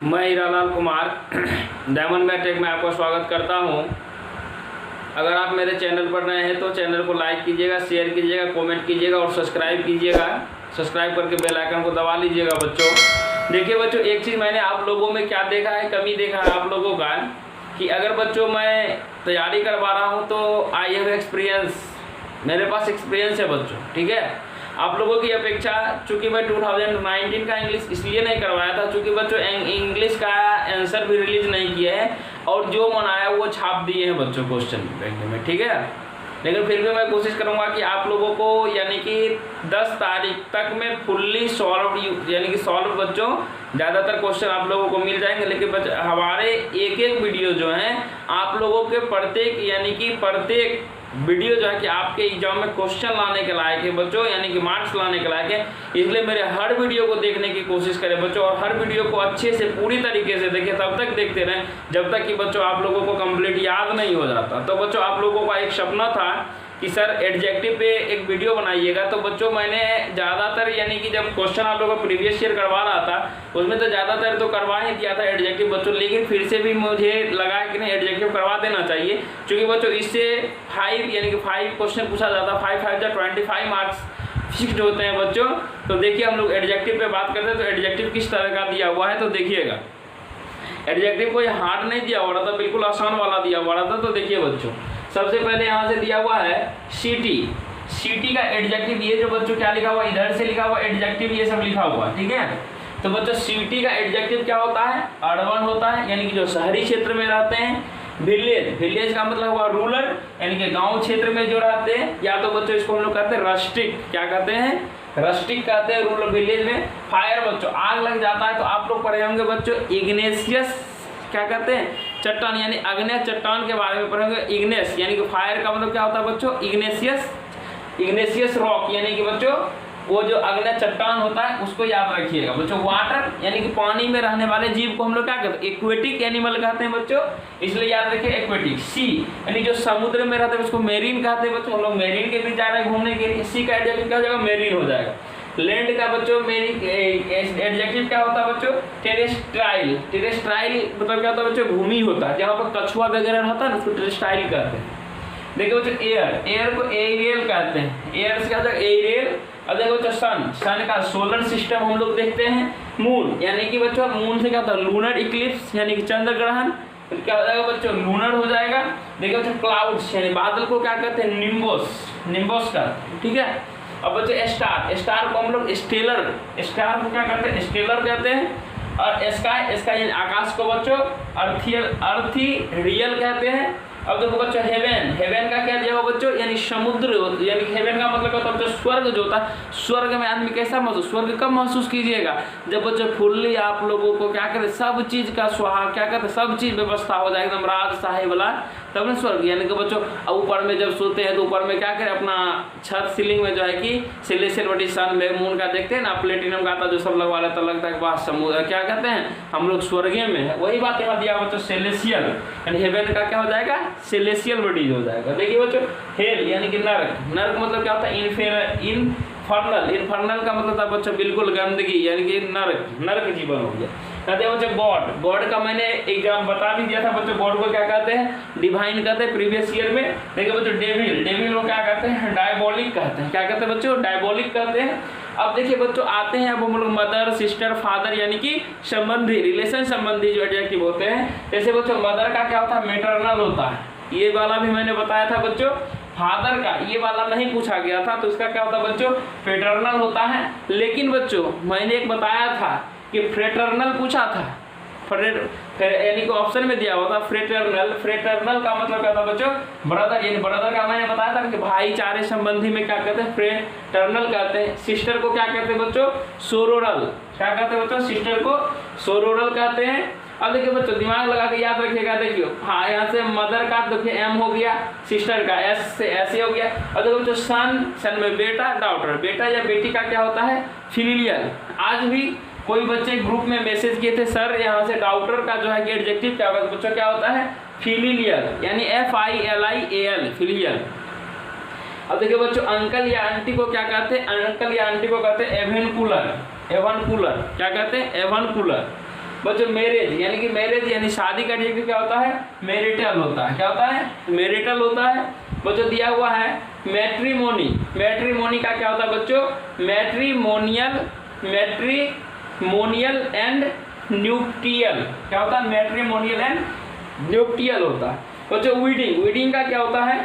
मैं Hiralal Kumar diamond maitake में आपका स्वागत करता हूं। अगर आप मेरे चैनल पर नए हैं तो चैनल को लाइक कीजिएगा, शेयर कीजिएगा, कमेंट कीजिएगा और सब्सक्राइब कीजिएगा। सब्सक्राइब करके बेल आइकन को दबा लीजिएगा। बच्चों देखिए बच्चों, एक चीज़ मैंने आप लोगों में क्या देखा है, कमी देखा है आप लोगों का कि अगर बच्चों मैं तैयारी करवा रहा हूँ तो आई हैव एक्सपीरियंस, मेरे पास एक्सपीरियंस है बच्चों, ठीक है। आप लोगों की अपेक्षा चूंकि मैं 2019 का इंग्लिश इसलिए नहीं करवाया था चूंकि बच्चों इंग्लिश का आंसर भी रिलीज नहीं किया है और जो मनाया वो छाप दिए हैं बच्चों क्वेश्चन बैंक में, ठीक है। लेकिन फिर भी मैं कोशिश करूंगा कि आप लोगों को यानी कि 10 तारीख तक में फुल्ली सॉल्व यानी कि सॉल्व बच्चों ज़्यादातर क्वेश्चन आप लोगों को मिल जाएंगे। लेकिन हमारे एक एक वीडियो जो हैं आप लोगों के प्रत्येक वीडियो जो है कि आपके एग्जाम में क्वेश्चन लाने के लायक है बच्चों, यानी कि मार्क्स लाने के लायक है। इसलिए मेरे हर वीडियो को देखने की कोशिश करें बच्चों और हर वीडियो को अच्छे से पूरी तरीके से देखें, तब तक देखते रहें जब तक कि बच्चों आप लोगों को कंप्लीट याद नहीं हो जाता। तो बच्चों आप लोगों का एक सपना था कि सर एडजेक्टिव पे एक वीडियो बनाइएगा, तो बच्चों मैंने ज़्यादातर यानी कि जब क्वेश्चन आप लोगों को प्रीवियस ईयर करवा रहा था उसमें तो ज़्यादातर तो करवा ही दिया था एडजेक्टिव बच्चों, लेकिन फिर से भी मुझे लगा कि नहीं एडजेक्टिव करवा देना चाहिए क्योंकि बच्चों इससे 5 यानी कि 5 क्वेश्चन पूछा जाता है, 5 5 25 मार्क्स फिक्स्ड होते हैं बच्चों। तो देखिए हम लोग एडजेक्टिव पे बात करते हैं तो एडजेक्टिव किस तरह का दिया हुआ है तो देखिएगा। एडजेक्टिव कोई हार्ड नहीं दिया हुआ था, बिल्कुल आसान वाला दिया हुआ था। तो देखिए बच्चों सबसे पहले यहाँ से दिया हुआ है सिटी का एडजेक्टिव, ये जो बच्चों क्या लिखा हुआ इधर से लिखा हुआ एडजेक्टिव ये सब लिखा हुआ, ठीक है। तो बच्चों सिटी का एडजेक्टिव क्या होता है, अर्बन होता है यानी कि जो शहरी क्षेत्र में रहते हैं। विलेज का मतलब हुआ रूरल यानी कि गांव क्षेत्र में जो रहते हैं, या तो बच्चों इसको हम लोग कहते हैं रस्टिक, क्या कहते हैं रस्टिक कहते हैं रूरल विलेज में। फायर बच्चों आग लग जाता है तो आप लोग पढ़े होंगे बच्चों इग्नेशियस, क्या कहते हैं चट्टान यानी अग्नेय चट्टान के बारे में पढ़ेंगे। इग्नेस यानी कि फायर का मतलब क्या होता है बच्चों इग्नेशियस रॉक यानी कि बच्चों वो जो अग्नेय चट्टान होता है उसको याद रखिएगा बच्चों। वाटर यानी कि पानी में रहने वाले जीव को हम लोग क्या कहते हैं एक्वेटिक एनिमल कहते हैं बच्चों, इसलिए याद रखिए एक्वेटिक। सी यानी जो समुद्र में रहते हैं उसको मेरीन कहते हैं बच्चों, हम लोग मेरीन के भी जा रहे हैं घूमने के लिए, सी का एडजेक्टिव क्या हो जाएगा मेरीन हो जाएगा। लैंड का बच्चों एडजेक्टिव क्या होता है बच्चों टेरेस्ट्राइल मतलब क्या होता है बच्चों भूमि होता है, जहाँ पर कछुआ वगैरह रहता है ना उसको टेरेस्ट्राइल कहते हैं। देखिए बच्चों एयर को एरियल कहते हैं, एयर से क्या होता है एरियल। अब देखो बच्चों सन का सोलर सिस्टम हम लोग देखते हैं। मून यानी कि बच्चों मून से क्या होता है लूनर इक्लिप्स यानी कि चंद्र ग्रहण, क्या हो जाएगा बच्चों लूनर हो जाएगा। देखिए बच्चों क्लाउड्स यानी बादल को क्या कहते हैं निम्बोस का, ठीक है। अब बच्चों स्टार को हम लोग स्टार को क्या कहते हैं स्टेलर कहते हैं। और स्काई यानी आकाश को बच्चों रियल कहते हैं। अब देखो बच्चों हेवन का क्या दिया हुआ बच्चों यानी समुद्र, यानी हेवन का मतलब होता है बच्चों स्वर्ग जो होता है। स्वर्ग में आदमी कैसा महसूस, स्वर्ग कब महसूस कीजिएगा जब बच्चों फुल्ली आप लोगों को क्या कहते सब चीज का क्या कहते सब चीज व्यवस्था हो जाए एकदम राजशाही वाला, तब ना स्वर्ग। यानी कि बच्चों ऊपर में जब सोते हैं तो ऊपर में क्या करें अपना छत सीलिंग में जो है कि सेलेशियल बॉडी सन मून का देखते हैं ना प्लेटिनम का आता जो सब लगवा लेता लगता है बात समुद्र क्या कहते हैं हम लोग स्वर्गीय में है, वही बात यहाँ दिया बच्चों सेलेशियल यानी हेवन का क्या हो जाएगा सेलेशियल बॉडीज हो जाएगा। देखिए बच्चों हेल यानी कि नर्क मतलब क्या होता है इनफर्नल का मतलब था बच्चों बिल्कुल गंदगी यानी कि नर्क जीवन हो गया। कहते हैं बच्चों गॉड का मैंने एग्जाम बता भी दिया था बच्चों, गॉड को क्या कहते हैं डिवाइन कहते हैं प्रीवियस ईयर में। देखिए बच्चों डेविल को क्या कहते हैं डायबोलिक कहते हैं, क्या कहते हैं बच्चों डायबोलिक कहते हैं। अब देखिए बच्चों आते हैं अब हम लोग मदर सिस्टर फादर यानी कि संबंधी रिलेशन संबंधी जो एडजेक्टिव होते हैं। जैसे बच्चों मदर का क्या होता है मैटरनल होता है, ये वाला भी मैंने बताया था बच्चों। फादर का ये वाला नहीं पूछा गया था तो इसका क्या होता है बच्चों पेटर्नल होता है। लेकिन बच्चों मैंने एक बताया था कि फ्रेटर्नल पूछा था, यानी कि ऑप्शन में दिया हुआ था फ्रेटर्नल का मतलब क्या था बच्चों ब्रदर, यानी ब्रदर का मैंने बताया था कि भाईचारे संबंधी में क्या कहते हैं फ्रेटर्नल कहते हैं। सिस्टर को क्या कहते हैं बच्चों सोरोरल, क्या कहते हैं बच्चों सिस्टर को सोरोरल कहते हैं। अब देखिए बच्चों दिमाग लगा के याद रखिएगा। देखियो हाँ यहाँ से मदर का देखिए एम हो गया, सिस्टर का एस से ऐसे हो गया। और देखो बच्चों सन में बेटा डॉटर, बेटा या बेटी का क्या होता है फिलियल। आज भी कोई बच्चे ग्रुप में मैसेज किए थे सर यहाँ से डॉक्टर का जो है कि एडजेक्टिव क्या होगा बच्चों क्या होता है फिलियल यानी FILIAL फिलियल। अब देखिए बच्चों अंकल या आंटी को क्या कहते हैं, अंकल या आंटी को कहते हैं एवनकूलर, क्या कहते हैं एवनकूलर। बच्चों मैरिज यानी कि मैरिज यानी शादी का एडजेक्टिव क्या होता है? मैरिटल होता है। क्या होता है? मैरिटल होता है। बच्चों दिया हुआ है मैट्रिमोनी। मैट्रिमोनी का क्या होता है बच्चों? Matrimonial and nuptial. क्या होता है? मैट्रिमोनियल एंड न्यूक्टियल होता है। बच्चों वीडिंग का क्या होता है?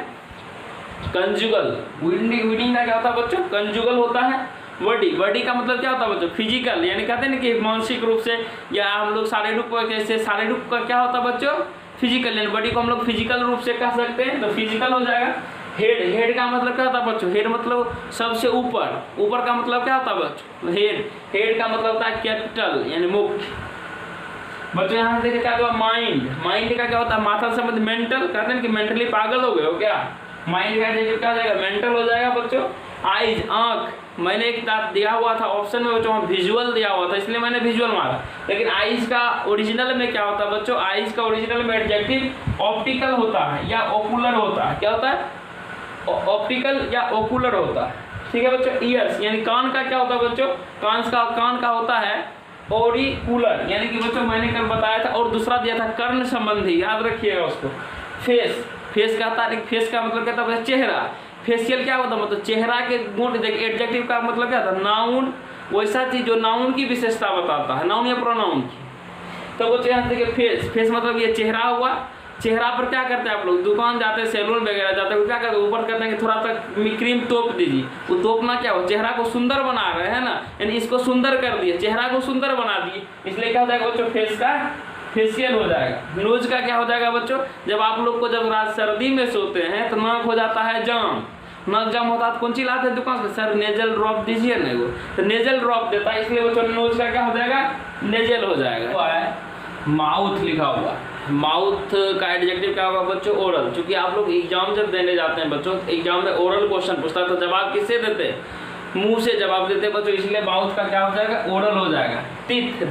कंजुगल। वीडिंग का क्या होता है बच्चों? कंजुगल होता है। वर्डी का मतलब क्या होता है बच्चों? फिजिकल, यानी कहते हैं ना कि मानसिक रूप से, या हम लोग शारीरिक कैसे, शारीरिक का क्या होता है बच्चों? फिजिकल, यानी बॉडी को हम लोग फिजिकल रूप से कह सकते हैं, तो फिजिकल हो जाएगा। हेड का मतलब क्या होता है बच्चों? हेड मतलब सबसे ऊपर का मतलब क्या होता है बच्चों? हेड का मतलब होता है कैपिटल, यानी मुख्य। बच्चों यहाँ देखिए क्या होता है? माइंड का क्या होता है? माथा से मतलब मेंटल, कहते हैं कि मेंटली पागल हो गए हो क्या? माइंड का क्या हो जाएगा? मेंटल हो जाएगा बच्चों। आइज, आंख, मैंने एक दिया हुआ था ऑप्शन में बच्चों, विजुअल दिया हुआ था इसलिए मैंने विजुअल मारा, लेकिन आइज का ओरिजिनल में क्या होता है बच्चों? आइज का ओरिजिनल में एडजेक्टिव ऑप्टिकल होता है या ओकुलर होता है। क्या होता है? ऑप्टिकल या ओकुलर होता है। ठीक है बच्चों। ईयर्स यानी कान का क्या होता है बच्चों? कान का होता है ऑरिकुलर, यानी कि बच्चों मैंने कल बताया था। और दूसरा दिया था कर्ण संबंधी, याद रखिएगा उसको। फेस का था, फेस का मतलब क्या था? चेहरा। फेशियल क्या होता है? मतलब चेहरा के गुण। देखिए एडजेक्टिव का मतलब क्या था? नाउन, वैसा चीज जो नाउन की विशेषता बताता है, नाउन या प्रोनाउन की। तो वो यहाँ देखिए फेस मतलब ये चेहरा हुआ। चेहरा पर क्या करते हैं आप लोग? दुकान जाते हैं, सैलून वगैरह जाते हैं, क्या करते हैं? ऊपर करते हैं कि थोड़ा सा क्रीम तोप दीजिए। वो तोपना क्या हो? चेहरा को सुंदर बना रहे हैं ना, यानी इसको सुंदर कर दिए, चेहरा को सुंदर बना दिए, इसलिए क्या हो जाएगा बच्चों? फेस का फेशियल हो जाएगा। नोज का क्या हो जाएगा बच्चों? जब आप लोग को जब रात सर्दी में सोते हैं तो नाक हो जाता है जाम। नाक जाम होता है तो कौन सी लाते हैं दुकान से? सर नेजल ड्रॉप दीजिए ना, वो तो नेजल ड्रॉप देता है, इसलिए बच्चों नोज का क्या हो जाएगा? नेजल हो जाएगा। माउथ लिखा हुआ, माउथ का एडजेक्टिव क्या होगा बच्चों? ओरल। क्योंकि आप लोग एग्जाम जब देने जाते हैं बच्चों, एग्जाम में ओरल क्वेश्चन पूछता है तो जवाब किससे देते हैं? मुंह से जवाब देते हैं बच्चों, इसलिए माउथ का क्या हो जाएगा? ओरल हो जाएगा। टीथ,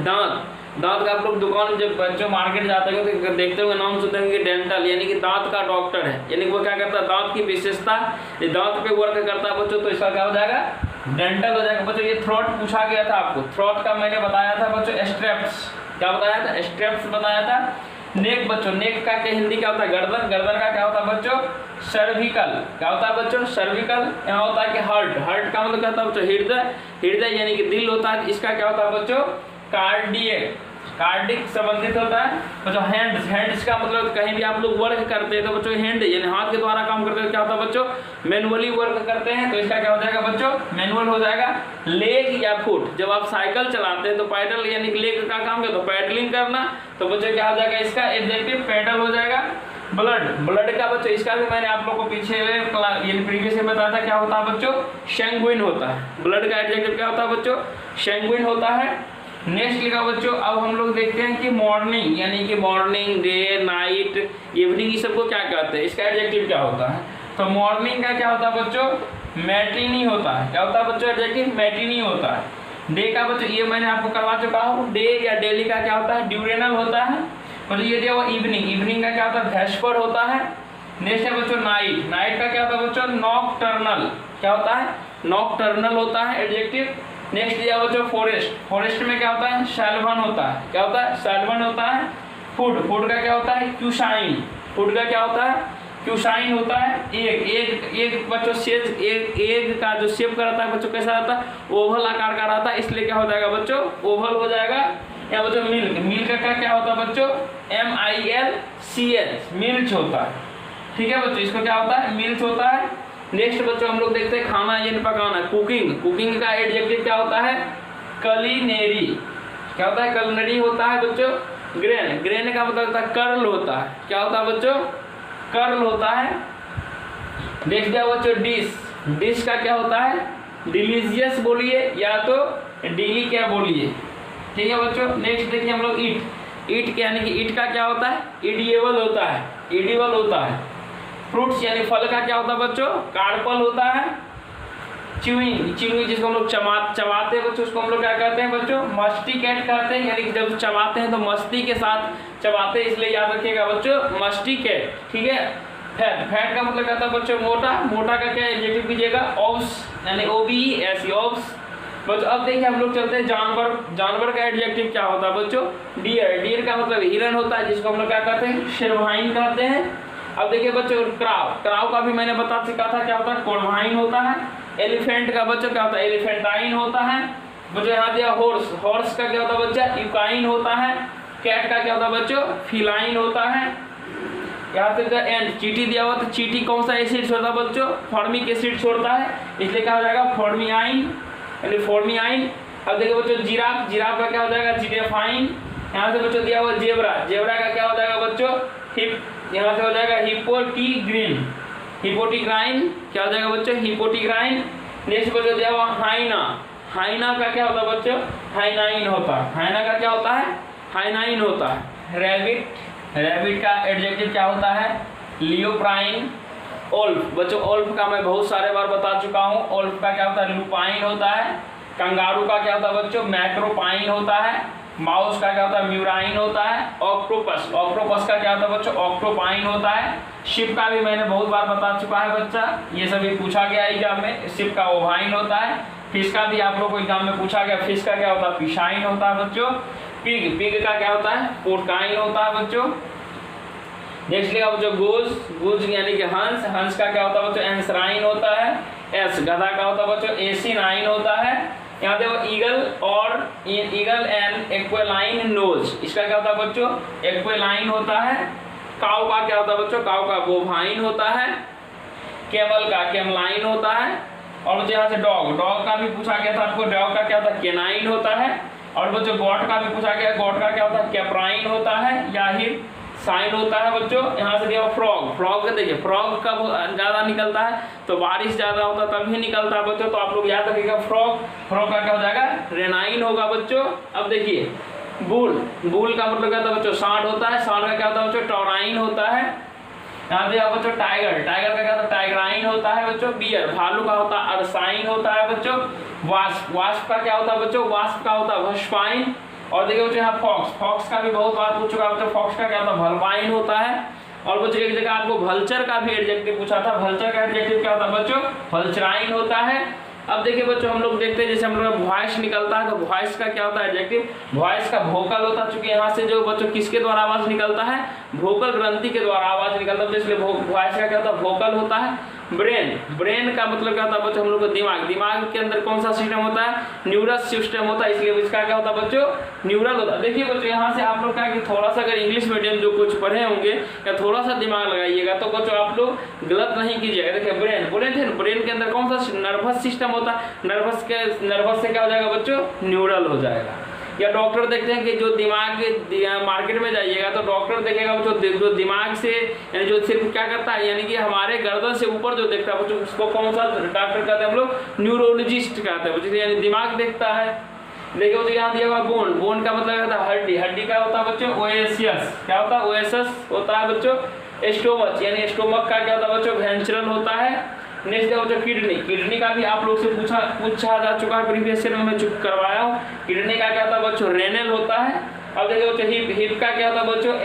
दांत का आप लोग दुकान जब बच्चों मार्केट जाते हैं तो देखते हुए नाम सुनते होंगे डेंटल, यानी कि दांत का डॉक्टर है, यानी वो क्या करता है? दांत की विशेषता, ये दांत पे वर्क करता है बच्चों, तो इसका क्या हो जाएगा? डेंटल हो जाएगा बच्चों। ये थ्रोट पूछा गया था आपको, थ्रोट का मैंने बताया था बच्चों स्ट्रेप्स। क्या बताया था? स्ट्रेप्स बताया था। नेक बच्चों, नेक का हिंदी क्या होता है? गर्दन का क्या होता है बच्चों? सर्विकल। क्या होता है बच्चों? सर्विकल। यहाँ होता है कि हार्ट का मतलब क्या होता है बच्चों? हृदय यानी कि दिल होता है, इसका क्या होता है बच्चों? कार्डिक संबंधित होता है बच्चों। हैंड्स का मतलब कहीं भी आप लोग वर्क करते हैं तो बच्चों हैंड यानी हाथ के द्वारा काम करते हैं, क्या होता है बच्चों? मैनुअली वर्क करते हैं, तो इसका क्या हो जाएगा बच्चों? मैनुअल हो जाएगा। लेग या फुट, जब आप साइकिल चलाते हैं तो पैडल यानी लेग का काम करते हो, पैडलिंग करना, तो बच्चों क्या हो जाएगा? इसका एडजेक्टिव पैडल हो जाएगा। ब्लड का बच्चों, इसका भी मैंने आप लोग को पीछे प्रीवियस में बताया था, क्या होता है बच्चों? सैंग्विन होता है। ब्लड का एडजेक्टिव क्या होता है बच्चों? सैंग्विन होता है। नेक्स्ट लिखा बच्चों, अब हम लोग देखते हैं कि मॉर्निंग, यानी कि मॉर्निंग, डे, नाइट, इवनिंग, ये सबको क्या कहते हैं? इसका एडजेक्टिव क्या होता है? तो मॉर्निंग का क्या होता है बच्चों? मैटिनी होता है। क्या होता है बच्चों? एडजेक्टिव मैटिनी होता है। डे का बच्चों ये मैंने आपको करवा चुका हूँ। डे या डेली का क्या होता है? ड्यूरेनल होता है। बच्चों ये दिया हुआ इवनिंग का क्या होता है? वेस्पर होता है। नेक्स्ट है बच्चों नाइट का क्या होता है बच्चों? नॉकटर्नल। क्या होता है? नॉकटर्नल होता है एडजेक्टिव। नेक्स्ट दिया बच्चों फॉरेस्ट में क्या होता है? सैल्वन होता है। क्या होता है? सैल्वन होता है। फूड का क्या होता है? क्यूसाइन। फूड का क्या होता है? क्यूसाइन होता है। एग बच्चों एग का जो शेप करता है बच्चों कैसा रहता है? ओवल आकार का रहता है, इसलिए क्या हो जाएगा बच्चों? ओवल हो जाएगा। या बच्चों मिल्क का क्या होता है बच्चों? MILCH, मिल्च होता है। ठीक है बच्चों, इसको क्या होता है? मिल्च होता है। नेक्स्ट बच्चों हम लोग देखते हैं खाना यानी पकाना, कुकिंग का एडजेक्टिव क्या होता है? कलिनेरी। क्या होता है? कलिनेरी होता है बच्चों। ग्रेन का मतलब होता है कर्ल होता है। क्या होता है बच्चों? कर्ल होता है। नेक्स्ट क्या बच्चों? डिश का क्या होता है? डिलीजियस बोलिए या तो डिली क्या बोलिए। ठीक है बच्चों। नेक्स्ट देखिए हम लोग ईट यानी कि ईट का क्या होता है? इडिएबल होता है। फ्रूट्स यानी फल का क्या होता है बच्चों? कार्पल होता है। च्यूइंग जिसको हम लोग चबाते हैं बच्चों, उसको हम लोग क्या कहते हैं बच्चों? मस्टिकेट कहते हैं, यानी कि जब चबाते हैं तो मस्ती के साथ चबाते हैं, इसलिए याद रखिएगा बच्चों मस्टिकेट। ठीक है। फैट का मतलब क्या था बच्चों? मोटा का क्या एडजेक्टिव कीजिएगा? ऑब्स, यानी OBS, ऑब्स। बच्चों अब देखिए हम लोग चलते हैं जानवर। जानवर का एडजेक्टिव क्या होता है बच्चों? डियर। डियर का मतलब हिरन होता है, जिसको हम लोग क्या कहते हैं? शेरवाइन कहते हैं। अब देखिए बच्चों क्राउ। क्राउ का भी मैंने बता चुका था क्या होता है? कोरवाइन होता है। एलिफेंट का बच्चों क्या होता है? एलिफेंटाइन होता है। बच्चों यहाँ दिया हॉर्स। हॉर्स का क्या होता है बच्चा? यूकाइन होता है। कैट का क्या होता है बच्चों? फिलाइन होता है। यहाँ से एंड चींटी दिया हुआ, तो चींटी कौन सा एसिड छोड़ता है बच्चों? फॉर्मिक एसिड छोड़ता है, इसलिए क्या हो जाएगा? फॉर्मियाइन यानी फॉर्मियाइन। अब देखिए बच्चों जिराफ। जिराफ का क्या हो जाएगा? जिरेफाइन। यहाँ से बच्चों दिया हुआ जेब्रा। जेब्रा का क्या हो जाएगा बच्चों? यहाँ से हो जाएगा हिपोटिग्रीन। हिपोटिग्राइन क्या हो जाएगा बच्चों? हिपोटिग्राइन। नेक्स्ट बच्चों दिया हुआ हाइना। हाइना का क्या होता है बच्चों? हाइनाइन होता है। हाइना का क्या होता है? हाइनाइन होता है। रैबिट। रैबिट का एडजेक्टिव क्या होता है? लियोप्राइन। ओल्फ। बच्चों ओल्फ का मैं बहुत सारे बार बता चुका हूँ। ओल्फ का क्या होता है? लुपाइन होता है। कंगारू का क्या होता है बच्चों? मैक्रोपाइन होता है। माउस का क्या होता है? म्यूराइन होता है। ऑक्टोपस। ऑक्टोपस का क्या होता है बच्चों? ऑक्टोपाइन होता है। शिप का भी मैंने बहुत बार बता चुका है बच्चा, ये सभी पूछा गया एग्जाम में। शिप का ओवाइन होता है। फिश का भी आप लोग को एग्जाम में पूछा गया। फिश का क्या होता है? फिशाइन होता है बच्चों। पिग। पिग का क्या होता है? पोर्काइन होता है बच्चों। नेक्स्ट लिखा बच्चों गूज। गूज यानी कि हंस। हंस का क्या होता है बच्चों? एंसराइन होता है। एस। गधा का होता है बच्चों? एसिनाइन होता है। यहाँ देखो ईगल और ईगल एंड एक्वेलाइन नोज, इसका क्या होता है बच्चों? एक्वेलाइन होता है। काऊ का क्या होता है बच्चों? काऊ का बोवाइन होता है। केमल का केमलाइन होता है। और बच्चों यहाँ से डॉग। डॉग का भी पूछा गया था आपको, डॉग का क्या होता है? केनाइन होता है। और बच्चों गॉट का भी पूछा गया, गॉट का क्या होता है? कैप्राइन होता है या ही साइन होता है बच्चों। यहाँ से देखो फ्रॉग। फ्रॉग का देखिए फ्रॉग कब ज्यादा निकलता है? तो बारिश ज्यादा होता है तभी निकलता है बच्चों, तो आप लोग याद रखिएगा फ्रॉग। फ्रॉग का क्या हो जाएगा? रेनाइन होगा बच्चों। अब देखिए बुल। बुल का मतलब क्या होता है बच्चों? सांड होता है। सांड का क्या होता है बच्चों? टॉराइन होता है। यहाँ देखिए बच्चों टाइगर। टाइगर का क्या होता है? टाइगराइन होता है बच्चों। बियर। भालू का होता है अरसाइन होता है बच्चों। वास्प। वास्प का क्या होता है बच्चों? वास्प का होता है वस्पाइन। और देखिए बच्चों यहाँ फॉक्स। फॉक्स का भी बहुत बार पूछ चुका है बच्चों। फॉक्स का क्या होता है? भलवाइन होता है। और बच्चों एक जगह आपको भल्चर का भी एडजेक्टिव पूछा था। भल्चर का एडजेक्टिव क्या होता है बच्चों? भल्चराइन होता है। अब देखिए बच्चों हम लोग देखते हैं जैसे हम लोग वॉइस निकलता है, तो वॉइस का क्या होता है एडजेक्टिव? वॉइस का वोकल होता है, चूंकि यहाँ से जो बच्चों किसके द्वारा आवाज निकलता है? वोकल ग्रंथि के द्वारा आवाज निकलता है, तो इसलिए वॉइस का क्या होता है? वोकल होता है। ब्रेन। ब्रेन का मतलब क्या होता है बच्चों? हम लोग को दिमाग। दिमाग के अंदर कौन सा सिस्टम होता है? न्यूरल सिस्टम होता है, इसलिए इसका क्या होता है बच्चों? न्यूरल होता है। देखिए बच्चों यहाँ से आप लोग क्या कि थोड़ा सा अगर इंग्लिश मीडियम जो कुछ पढ़े होंगे या थोड़ा सा दिमाग लगाइएगा तो बच्चों आप लोग गलत नहीं कीजिएगा। देखिए ब्रेन। ब्रेन के अंदर कौन सा नर्वस सिस्टम होता है? नर्वस से क्या हो जाएगा बच्चों? न्यूरल हो जाएगा। या डॉक्टर देखते हैं कि जो दिमाग मार्केट में जाइएगा तो डॉक्टर देखेगा जो दिमाग से यानी जो सिर्फ क्या करता है यानी कि हमारे गर्दन से ऊपर जो देखता है उसको कौन सा डॉक्टर कहते हैं? हम लोग न्यूरोलॉजिस्ट कहते हैं, यानी दिमाग देखता है। देखिए तो यहाँ दिया हुआ बोन। बोन का मतलब होता है हड्डी। हड्डी का होता है बच्चों? ओएसियस। क्या होता है? ओएसियस होता है बच्चों। स्टोमच यानी स्टोमक का क्या होता है बच्चों? वेंट्रल होता है। नेक्स्ट है बच्चों किडनी। किडनी का भी आप लोग से पूछा जा चुका है, प्रीवियस ईयर में मैं चुप करवाया हूँ। किडनी का क्या होता है बच्चों? रेनल होता है। अब देखिए बच्चों हिप का क्या होता है बच्चों?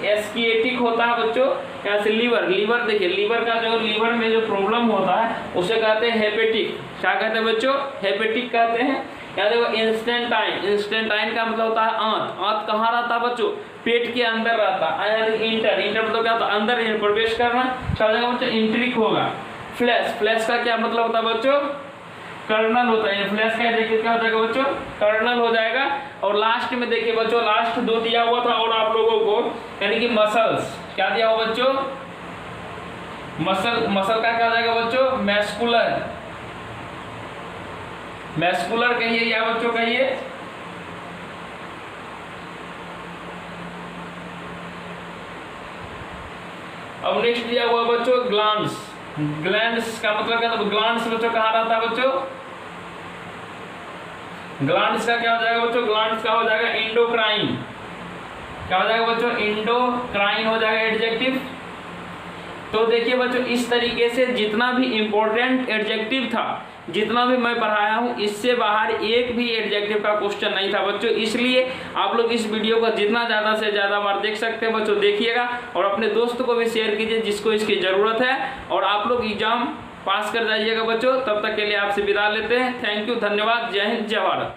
एस्किएटिक होता है बच्चों। यहाँ से लीवर। लीवर देखिए लीवर का जो लीवर में जो प्रॉब्लम होता है उसे कहते हैं हेपेटिक। क्या कहते हैं बच्चों? हेपेटिक कहते हैं। यहाँ देखो इंस्टेंटाइन। इंस्टेंटाइन का मतलब होता है आंत। आंत कहाँ रहता है बच्चों? पेट के अंदर रहता है। इंटर। इंटर मतलब क्या होता है? अंदर प्रवेश करना। क्या हो जाएगा बच्चों? इंट्रिक होगा। फ्लैश। फ्लैश का क्या मतलब होता है बच्चों? कर्नल होता है। फ्लैश का देखिए क्या हो जाएगा बच्चों? कर्नल हो जाएगा। और लास्ट में देखिए बच्चों लास्ट दो दिया हुआ था और आप लोगों को यानी कि मसल्स। क्या दिया हुआ बच्चों? मसल। मसल का क्या हो जाएगा बच्चों? मैस्कुलर। मैस्कुलर कहिए या बच्चों कहिए। अब नेक्स्ट दिया हुआ बच्चों ग्लैंड्स। ग्लैंड्स का मतलब क्या था? ग्लैंड्स बच्चों कहाँ रहता है बच्चों? ग्लैंड्स का क्या हो जाएगा बच्चों? ग्लैंड्स का हो जाएगा इंडोक्राइन। क्या हो जाएगा बच्चों? इंडोक्राइन हो जाएगा एडजेक्टिव। तो देखिए बच्चों इस तरीके से जितना भी इंपॉर्टेंट एडजेक्टिव था, जितना भी मैं पढ़ाया हूँ, इससे बाहर एक भी एडजेक्टिव का क्वेश्चन नहीं था बच्चों। इसलिए आप लोग इस वीडियो को जितना ज़्यादा से ज़्यादा बार देख सकते हैं बच्चों देखिएगा और अपने दोस्त को भी शेयर कीजिए जिसको इसकी ज़रूरत है। और आप लोग एग्जाम पास कर जाइएगा बच्चों। तब तक के लिए आपसे विदा लेते हैं। थैंक यू, धन्यवाद, जय हिंद, जय भारत।